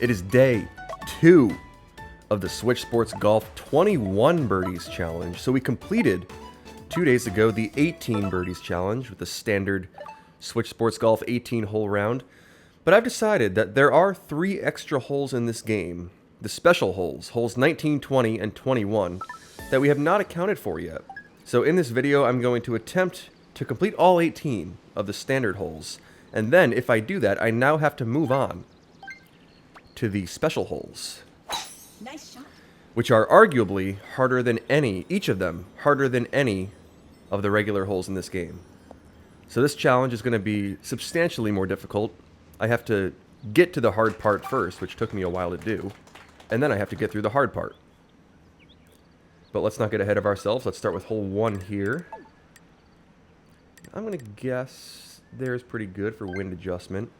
It is day 2 of the Switch Sports Golf 21 Birdies Challenge. So we completed 2 days ago the 18 Birdies Challenge with the standard Switch Sports Golf 18-hole round. But I've decided that there are 3 extra holes in this game, the special holes, holes 19, 20, and 21, that we have not accounted for yet. So in this video, I'm going to attempt to complete all 18 of the standard holes. And then, if I do that, I now have to move on to the special holes. Nice shot. Which are arguably harder than any, each of them, harder than any of the regular holes in this game. So this challenge is going to be substantially more difficult. I have to get to the hard part first, which took me a while to do, and then I have to get through the hard part. But let's not get ahead of ourselves. Let's start with hole 1 here. I'm going to guess there's pretty good for wind adjustment.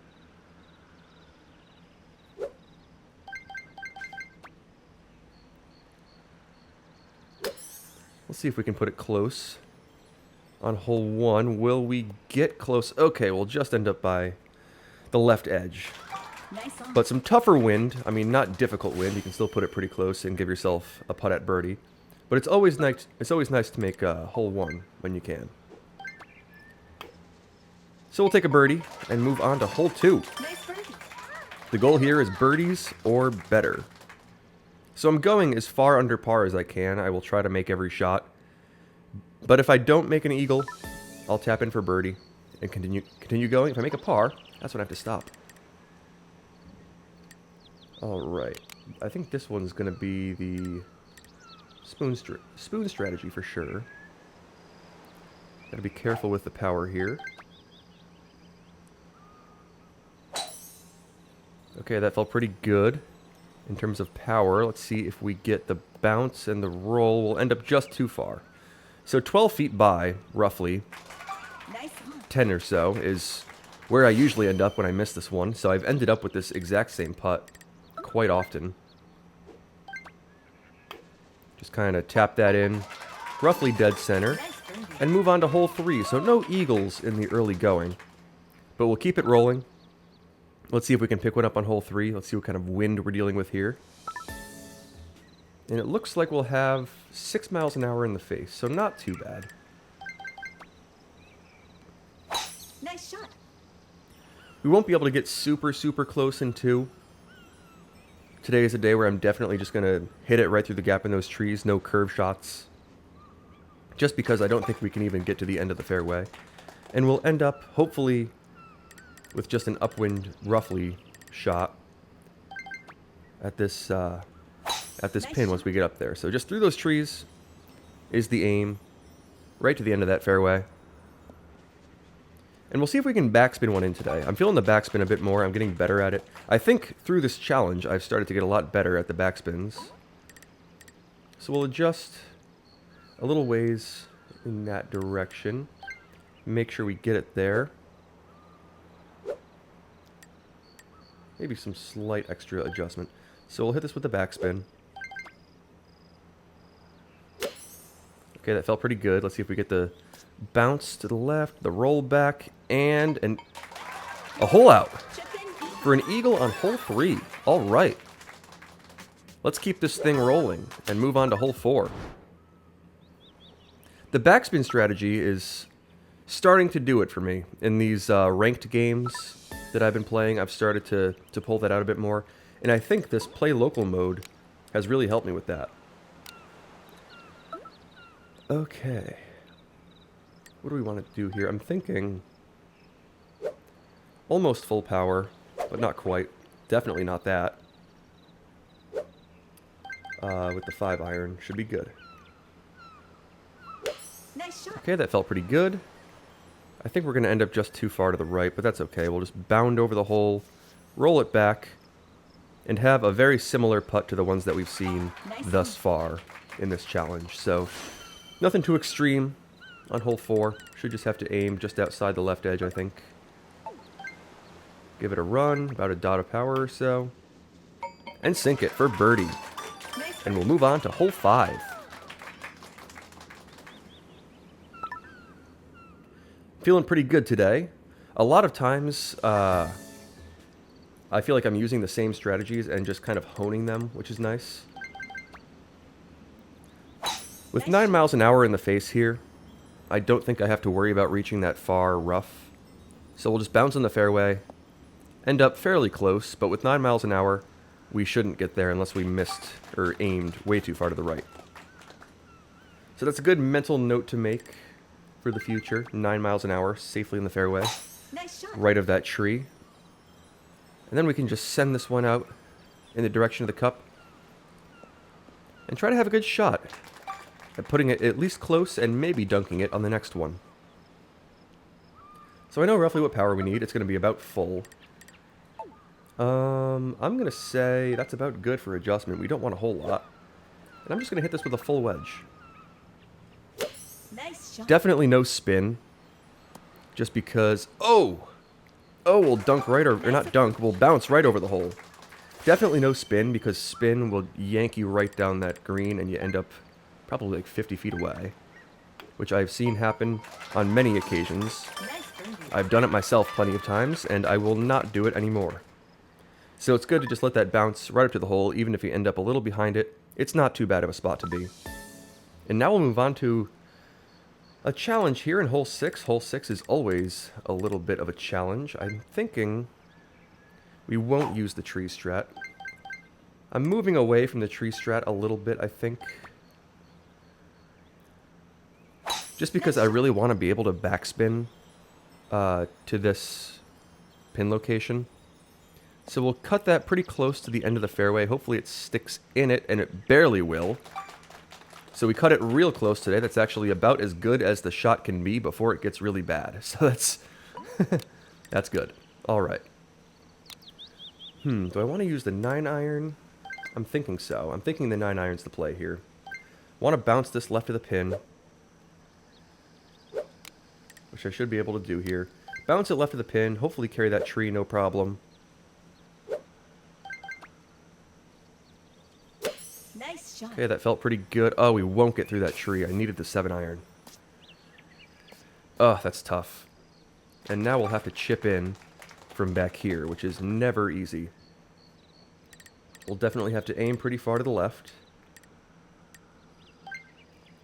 Let's see if we can put it close. On hole 1, will we get close? Okay, we'll just end up by the left edge. Nice on. But some tougher wind, I mean not difficult wind, you can still put it pretty close and give yourself a putt at birdie. But it's always nice to make hole 1 when you can. So we'll take a birdie and move on to hole 2. Nice birdie. The goal here is birdies or better. So I'm going as far under par as I can. I will try to make every shot. But if I don't make an eagle, I'll tap in for birdie and continue going. If I make a par, that's when I have to stop. Alright. I think this one's going to be the spoon strategy for sure. Gotta be careful with the power here. Okay, that felt pretty good. In terms of power, let's see if we get the bounce and the roll. We'll end up just too far. So 12 feet by, roughly, Nice on. 10 or so, is where I usually end up when I miss this one. So I've ended up with this exact same putt quite often. Just kind of tap that in, roughly dead center, Nice birdie. and move on to hole 3. So no eagles in the early going, but we'll keep it rolling. Let's see if we can pick one up on hole 3. Let's see what kind of wind we're dealing with here. And it looks like we'll have 6 miles an hour in the face, so not too bad. Nice shot. We won't be able to get super close in 2. Today is a day where I'm definitely just going to hit it right through the gap in those trees, no curve shots. Just because I don't think we can even get to the end of the fairway. And we'll end up, hopefully, with just an upwind, roughly, shot at this pin once we get up there. So just through those trees is the aim, right to the end of that fairway. And we'll see if we can backspin one in today. I'm feeling the backspin a bit more. I'm getting better at it. I think through this challenge, I've started to get a lot better at the backspins. So we'll adjust a little ways in that direction. Make sure we get it there. Maybe some slight extra adjustment. So we'll hit this with the backspin. Okay, that felt pretty good. Let's see if we get the bounce to the left, the roll back, and a hole out Chip in. for an eagle on hole 3. All right. Let's keep this thing rolling and move on to hole 4. The backspin strategy is starting to do it for me. In these ranked games that I've been playing, I've started to pull that out a bit more. And I think this play local mode has really helped me with that. Okay. What do we want to do here? I'm thinking almost full power, but not quite. Definitely not that. With the 5-iron. Should be good. Nice shot. Okay, that felt pretty good. I think we're going to end up just too far to the right, but that's okay. We'll just bound over the hole, roll it back, and have a very similar putt to the ones that we've seen thus far in this challenge. So, nothing too extreme on hole 4. Should just have to aim just outside the left edge, I think. Give it a run, about a dot of power or so, and sink it for birdie. Nice. And we'll move on to hole 5. Feeling pretty good today. A lot of times, I feel like I'm using the same strategies and just kind of honing them, which is nice. With 9 miles an hour in the face here, I don't think I have to worry about reaching that far rough. So we'll just bounce in the fairway, end up fairly close, but with 9 miles an hour, we shouldn't get there unless we missed or aimed way too far to the right. So that's a good mental note to make for the future. 9 miles an hour, safely in the fairway, Nice shot. right of that tree. And then we can just send this one out in the direction of the cup and try to have a good shot at putting it at least close and maybe dunking it on the next one. So I know roughly what power we need. It's going to be about full. I'm going to say that's about good for adjustment. We don't want a whole lot. And I'm just going to hit this with a full wedge. Nice shot. Definitely no spin. Just because... Oh, we'll dunk right or not dunk. We'll bounce right over the hole. Definitely no spin because spin will yank you right down that green and you end up probably like 50 feet away. Which I've seen happen on many occasions. Nice birdie. I've done it myself plenty of times and I will not do it anymore. So it's good to just let that bounce right up to the hole, even if you end up a little behind it. It's not too bad of a spot to be. And now we'll move on to a challenge here in hole 6. Hole 6 is always a little bit of a challenge. I'm thinking we won't use the tree strat. I'm moving away from the tree strat a little bit, I think. Just because I really want to be able to backspin to this pin location. So we'll cut that pretty close to the end of the fairway. Hopefully it sticks in it, and it barely will. So we cut it real close today. That's actually about as good as the shot can be before it gets really bad. So that's that's good. All right. Do I want to use the 9-iron? I'm thinking so. I'm thinking the 9-iron's the play here. Want to bounce this left of the pin, which I should be able to do here. Bounce it left of the pin. Hopefully carry that tree, no problem. Nice shot. Okay, that felt pretty good. Oh, we won't get through that tree. I needed the 7-iron. Oh, that's tough. And now we'll have to chip in from back here, which is never easy. We'll definitely have to aim pretty far to the left.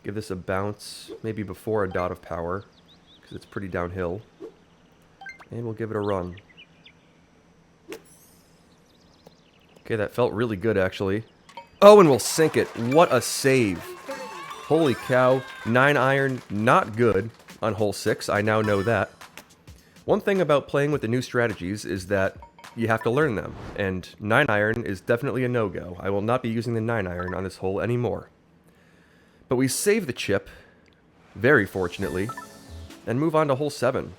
Give this a bounce, maybe before a dot of power, because it's pretty downhill. And we'll give it a run. Okay, that felt really good, actually. Oh, and we'll sink it. What a save. Holy cow. 9-iron, not good on hole 6. I now know that. One thing about playing with the new strategies is that you have to learn them. And 9-iron is definitely a no-go. I will not be using the 9-iron on this hole anymore. But we save the chip, very fortunately, and move on to hole 7.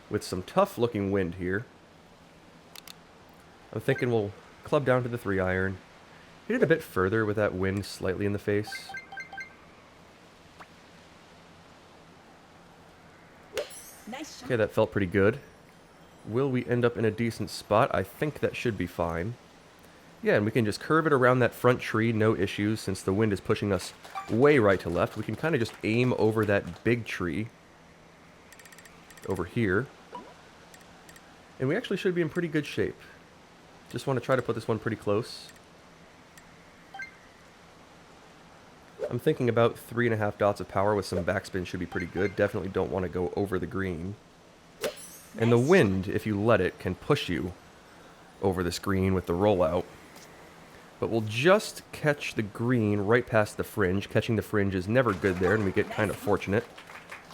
With some tough-looking wind here. I'm thinking we'll club down to the 3-iron. Hit it a bit further with that wind slightly in the face. Nice shot. Okay, that felt pretty good. Will we end up in a decent spot? I think that should be fine. Yeah, and we can just curve it around that front tree, no issues, since the wind is pushing us way right to left. We can kind of just aim over that big tree over here. And we actually should be in pretty good shape. Just want to try to put this one pretty close. I'm thinking about 3.5 dots of power with some backspin should be pretty good. Definitely don't want to go over the green. And the wind, if you let it, can push you over this green with the rollout. But we'll just catch the green right past the fringe. Catching the fringe is never good there, and we get kind of fortunate.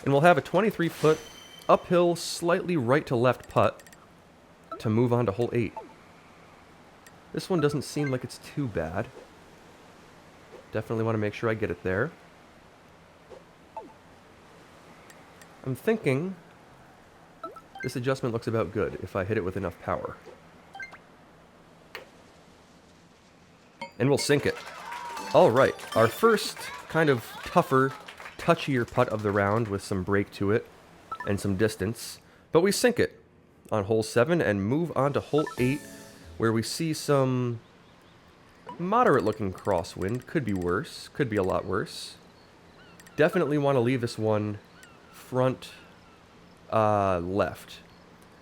And we'll have a 23-foot uphill, slightly right to left putt to move on to hole 8. This one doesn't seem like it's too bad. Definitely want to make sure I get it there. I'm thinking this adjustment looks about good if I hit it with enough power. And we'll sink it. All right, our first kind of tougher, touchier putt of the round with some break to it and some distance. But we sink it on hole 7 and move on to hole 8, where we see some moderate-looking crosswind. Could be worse. Could be a lot worse. Definitely want to leave this one front left.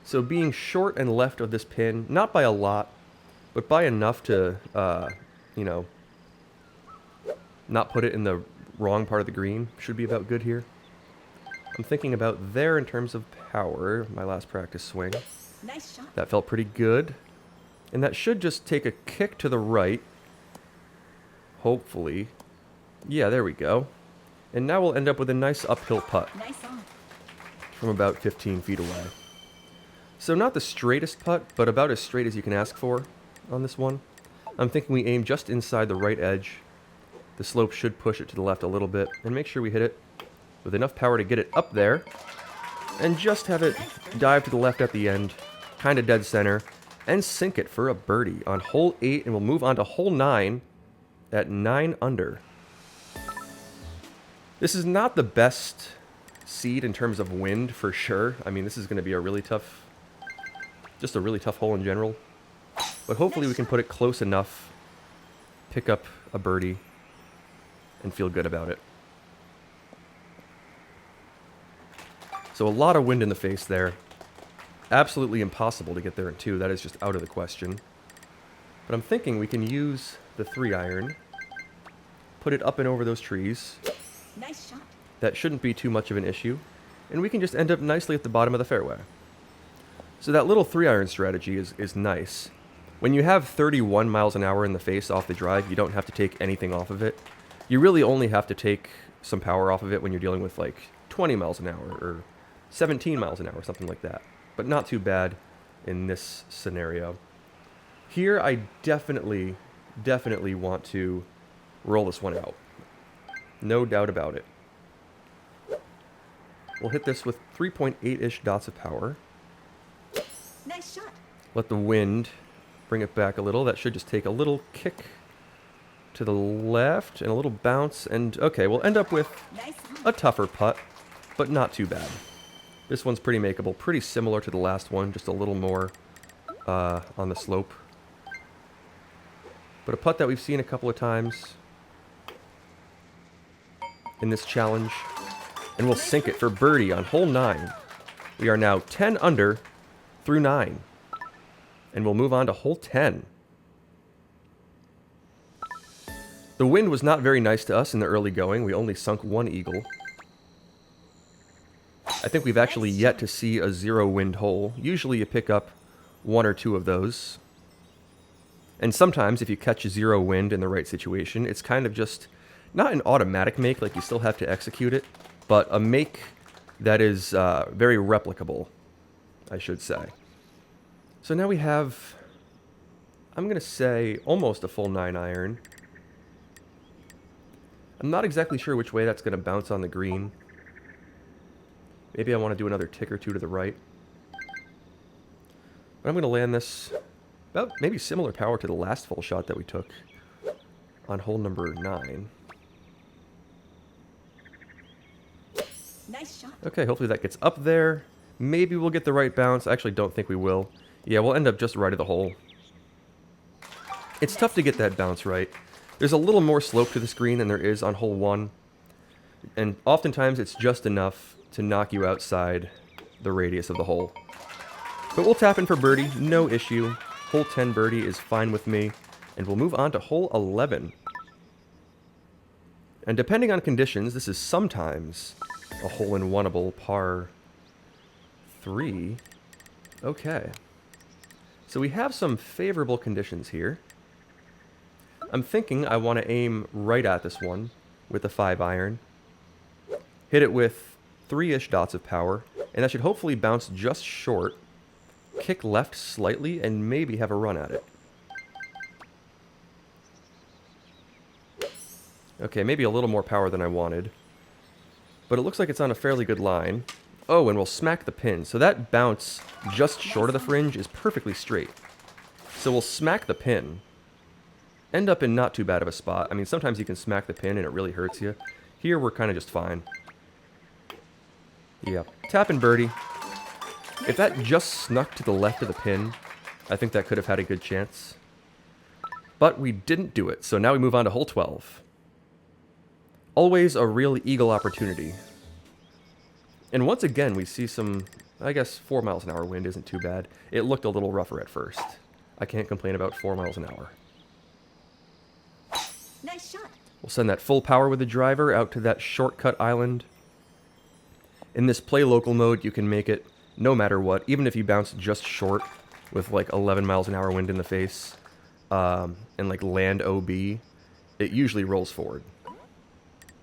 So being short and left of this pin, not by a lot, but by enough to, you know, not put it in the wrong part of the green should be about good here. I'm thinking about there in terms of power, my last practice swing. Nice shot. That felt pretty good. And that should just take a kick to the right. Hopefully. Yeah, there we go. And now we'll end up with a nice uphill putt Nice on. from about 15 feet away. So not the straightest putt, but about as straight as you can ask for on this one. I'm thinking we aim just inside the right edge. The slope should push it to the left a little bit, and make sure we hit it with enough power to get it up there, and just have it dive to the left at the end, kind of dead center, and sink it for a birdie on hole 8, and we'll move on to hole 9 at 9 under. This is not the best seed in terms of wind, for sure. I mean, this is going to be a really tough, just a really tough hole in general. But hopefully we can put it close enough, pick up a birdie, and feel good about it. So a lot of wind in the face there. Absolutely impossible to get there in 2. That is just out of the question. But I'm thinking we can use the 3-iron, put it up and over those trees. Nice shot. That shouldn't be too much of an issue. And we can just end up nicely at the bottom of the fairway. So that little 3-iron strategy is nice. When you have 31 miles an hour in the face off the drive, you don't have to take anything off of it. You really only have to take some power off of it when you're dealing with like 20 miles an hour or 17 miles an hour, something like that. But not too bad in this scenario. Here, I definitely want to roll this one out. No doubt about it. We'll hit this with 3.8-ish dots of power. Nice shot. Let the wind bring it back a little. That should just take a little kick to the left and a little bounce. And okay, we'll end up with Nice a tougher putt, but not too bad. This one's pretty makeable, pretty similar to the last one, just a little more on the slope. But a putt that we've seen a couple of times in this challenge. And we'll sink it for birdie on hole 9. We are now 10 under through 9. And we'll move on to hole 10. The wind was not very nice to us in the early going. We only sunk 1 eagle. I think we've actually yet to see a 0 wind hole. Usually you pick up 1 or 2 of those. And sometimes if you catch 0 wind in the right situation, it's kind of just not an automatic make, like you still have to execute it, but a make that is very replicable, I should say. So now we have, I'm going to say, almost a full 9-iron. I'm not exactly sure which way that's going to bounce on the green. Maybe I want to do another tick or 2 to the right. But I'm going to land this about maybe similar power to the last full shot that we took on hole number 9. Nice shot. Okay, hopefully that gets up there. Maybe we'll get the right bounce. I actually don't think we will. Yeah, we'll end up just right of the hole. It's tough to get that bounce right. There's a little more slope to this green than there is on hole 1. And oftentimes it's just enough to knock you outside the radius of the hole. But we'll tap in for birdie, no issue. Hole 10 birdie is fine with me. And we'll move on to hole 11. And depending on conditions, this is sometimes a hole-in-oneable par 3. Okay. So we have some favorable conditions here. I'm thinking I want to aim right at this one with a 5-iron. Hit it with 3-ish dots of power, and that should hopefully bounce just short, kick left slightly, and maybe have a run at it. Okay, maybe a little more power than I wanted. But it looks like it's on a fairly good line. Oh, and we'll smack the pin. So that bounce just short of the fringe is perfectly straight. So we'll smack the pin. End up in not too bad of a spot. I mean, sometimes you can smack the pin and it really hurts you. Here, we're kind of just fine. Yeah, tap and birdie. If that just snuck to the left of the pin, I think that could have had a good chance. But we didn't do it, so now we move on to hole 12. Always a real eagle opportunity. And once again, we see some I guess 4 miles an hour wind isn't too bad. It looked a little rougher at first. I can't complain about 4 miles an hour. Nice shot. We'll send that full power with the driver out to that shortcut island. In this play local mode, you can make it no matter what, even if you bounce just short with like 11 miles an hour wind in the face and like land OB, it usually rolls forward.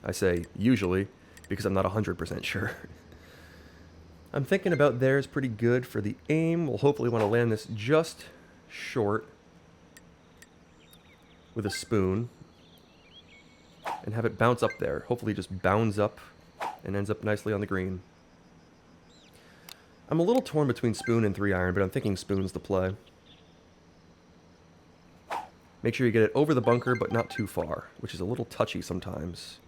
I say usually because I'm not 100% sure. I'm thinking about theirs pretty good for the aim. We'll hopefully want to land this just short with a spoon and have it bounce up there. Hopefully just bounds up and ends up nicely on the green. I'm a little torn between spoon and 3-iron, but I'm thinking spoon's the play. Make sure you get it over the bunker, but not too far, which is a little touchy sometimes.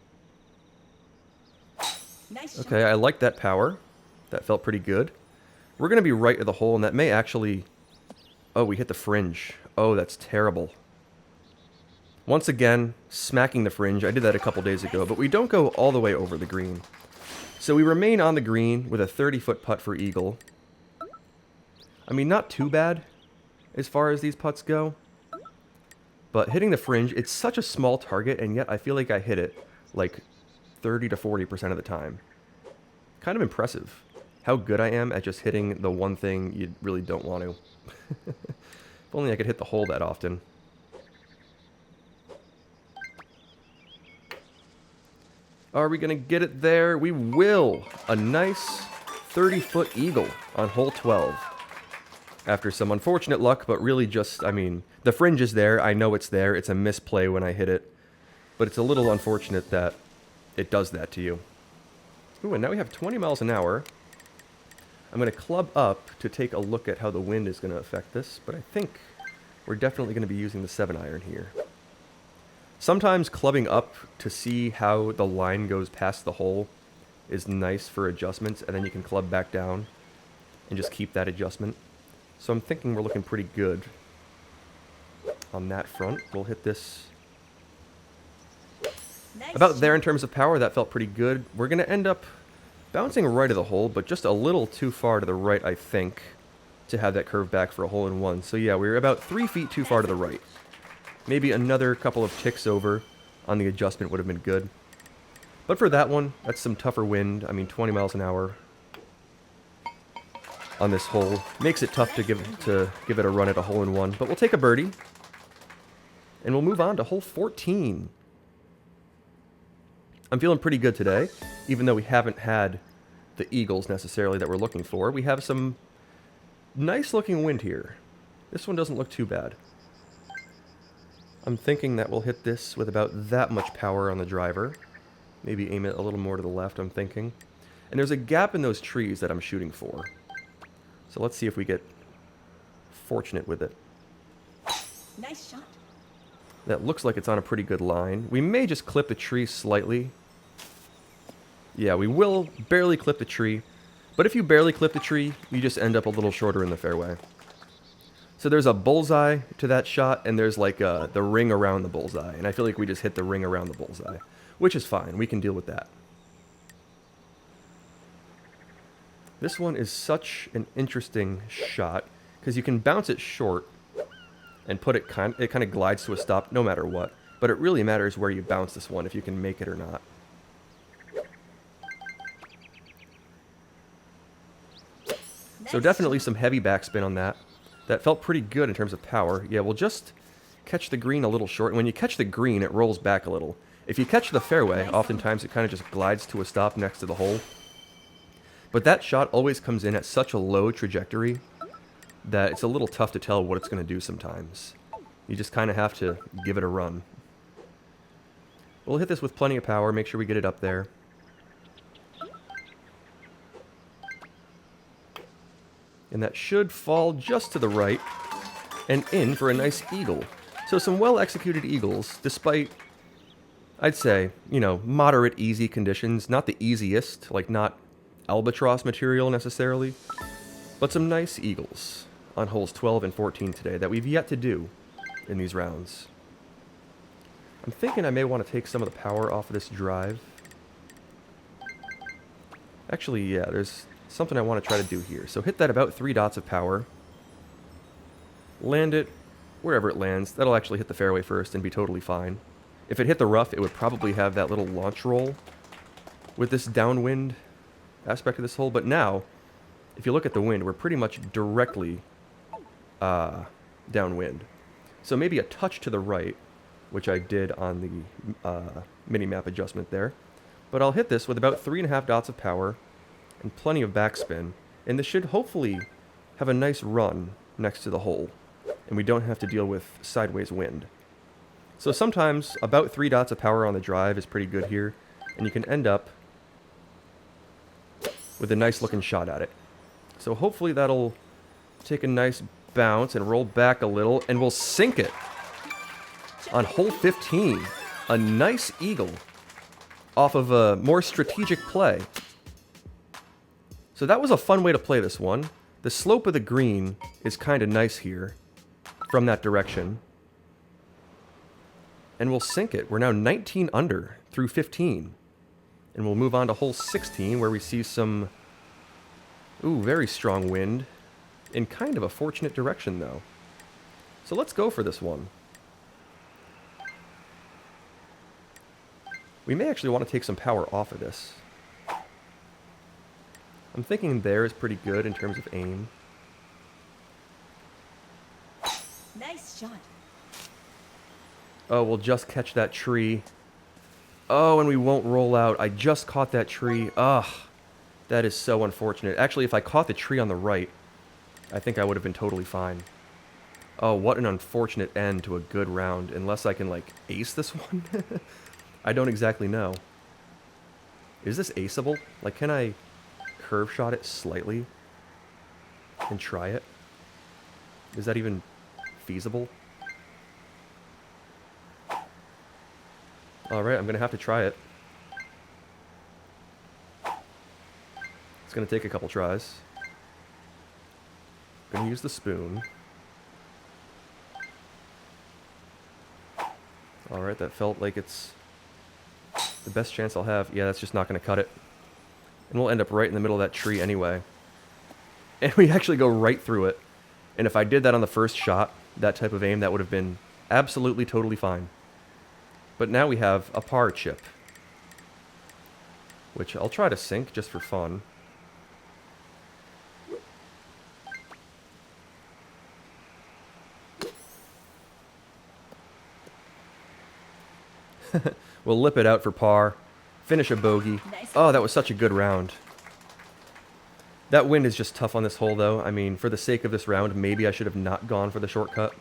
Nice Okay, I like that power. That felt pretty good. We're going to be right at the hole, and that may actually... Oh, we hit the fringe. Oh, that's terrible. Once again, smacking the fringe. I did that a couple days ago, but we don't go all the way over the green. So we remain on the green with a 30-foot putt for eagle. I mean, not too bad as far as these putts go. But hitting the fringe, it's such a small target, and yet I feel like I hit it like 30 to 40% of the time. Kind of impressive how good I am at just hitting the one thing you really don't want to. If only I could hit the hole that often. Are we going to get it there? We will. A nice 30-foot eagle on hole 12. After some unfortunate luck, but really just, I mean, the fringe is there. I know it's there. It's a misplay when I hit it. But it's a little unfortunate that it does that to you. Ooh, and now we have 20 miles an hour. I'm going to club up to take a look at how the wind is going to affect this, but I think we're definitely going to be using the 7-iron here. Sometimes clubbing up to see how the line goes past the hole is nice for adjustments, and then you can club back down and just keep that adjustment. So I'm thinking we're looking pretty good on that front. We'll hit this Nice about there in terms of power. That felt pretty good. We're going to end up bouncing right of the hole, but just a little too far to the right, I think, to have that curve back for a hole-in-one. So yeah, we were about 3 feet too far to the right. Maybe another couple of ticks over on the adjustment would have been good. But for that one, that's some tougher wind. I mean, 20 miles an hour on this hole makes it tough to give it a run at a hole-in-one. But we'll take a birdie, and we'll move on to hole 14. I'm feeling pretty good today, even though we haven't had the eagles necessarily that we're looking for. We have some nice-looking wind here. This one doesn't look too bad. I'm thinking that we'll hit this with about that much power on the driver. Maybe aim it a little more to the left, I'm thinking. And there's a gap in those trees that I'm shooting for. So let's see if we get fortunate with it. Nice shot. That looks like it's on a pretty good line. We may just clip the tree slightly. Yeah, we will barely clip the tree. But if you barely clip the tree, you just end up a little shorter in the fairway. So there's a bullseye to that shot, and there's like the ring around the bullseye. And I feel like we just hit the ring around the bullseye, which is fine. We can deal with that. This one is such an interesting shot because you can bounce it short and put it kind of glides to a stop no matter what. But it really matters where you bounce this one, if you can make it or not. So definitely some heavy backspin on that. That felt pretty good in terms of power. Yeah, we'll just catch the green a little short. And when you catch the green, it rolls back a little. If you catch the fairway, oftentimes it kind of just glides to a stop next to the hole. But that shot always comes in at such a low trajectory that it's a little tough to tell what it's going to do sometimes. You just kind of have to give it a run. We'll hit this with plenty of power, make sure we get it up there. And that should fall just to the right and in for a nice eagle. So some well-executed eagles, despite, I'd say, you know, moderate easy conditions. Not the easiest, like not albatross material necessarily, but some nice eagles on holes 12 and 14 today that we've yet to do in these rounds. I'm thinking I may want to take some of the power off of this drive. Actually, yeah, there's something I want to try to do here. So hit that about 3 dots of power. Land it wherever it lands. That'll actually hit the fairway first and be totally fine. If it hit the rough, it would probably have that little launch roll with this downwind aspect of this hole. But now, if you look at the wind, we're pretty much directly downwind. So maybe a touch to the right, which I did on the mini-map adjustment there. But I'll hit this with about 3.5 dots of power and plenty of backspin. And this should hopefully have a nice run next to the hole. And we don't have to deal with sideways wind. So sometimes about 3 dots of power on the drive is pretty good here. And you can end up with a nice looking shot at it. So hopefully that'll take a nice bounce and roll back a little, and we'll sink it on hole 15. A nice eagle off of a more strategic play. So that was a fun way to play this one. The slope of the green is kind of nice here from that direction. And we'll sink it. We're now 19 under through 15. And we'll move on to hole 16, where we see some, very strong wind in kind of a fortunate direction, though. So let's go for this one. We may actually want to take some power off of this. I'm thinking there is pretty good in terms of aim. Nice shot. Oh, we'll just catch that tree. Oh, and we won't roll out. I just caught that tree. Ugh, that is so unfortunate. Actually, if I caught the tree on the right, I think I would have been totally fine. Oh, what an unfortunate end to a good round. Unless I can, like, ace this one? I don't exactly know. Is this aceable? Like, can I curve shot it slightly and try it? Is that even feasible? Alright, I'm going to have to try it. It's going to take a couple tries. I'm going to use the spoon. Alright, that felt like it's the best chance I'll have. Yeah, that's just not going to cut it. And we'll end up right in the middle of that tree anyway. And we actually go right through it. And if I did that on the first shot, that type of aim, that would have been absolutely totally fine. But now we have a par chip, which I'll try to sink just for fun. We'll lip it out for par, finish a bogey. Nice. Oh, that was such a good round. That wind is just tough on this hole, though. I mean, for the sake of this round, maybe I should have not gone for the shortcut.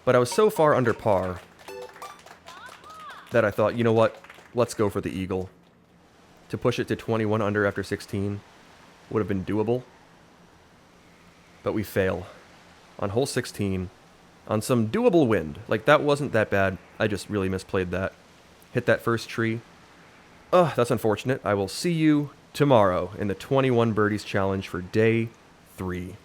But I was so far under par that I thought, you know what, let's go for the eagle. To push it to 21 under after 16 would have been doable. But we fail on hole 16 on some doable wind. Like, that wasn't that bad. I just really misplayed that. Hit that first tree. Ugh, that's unfortunate. I will see you tomorrow in the 21 Birdies Challenge for day 3.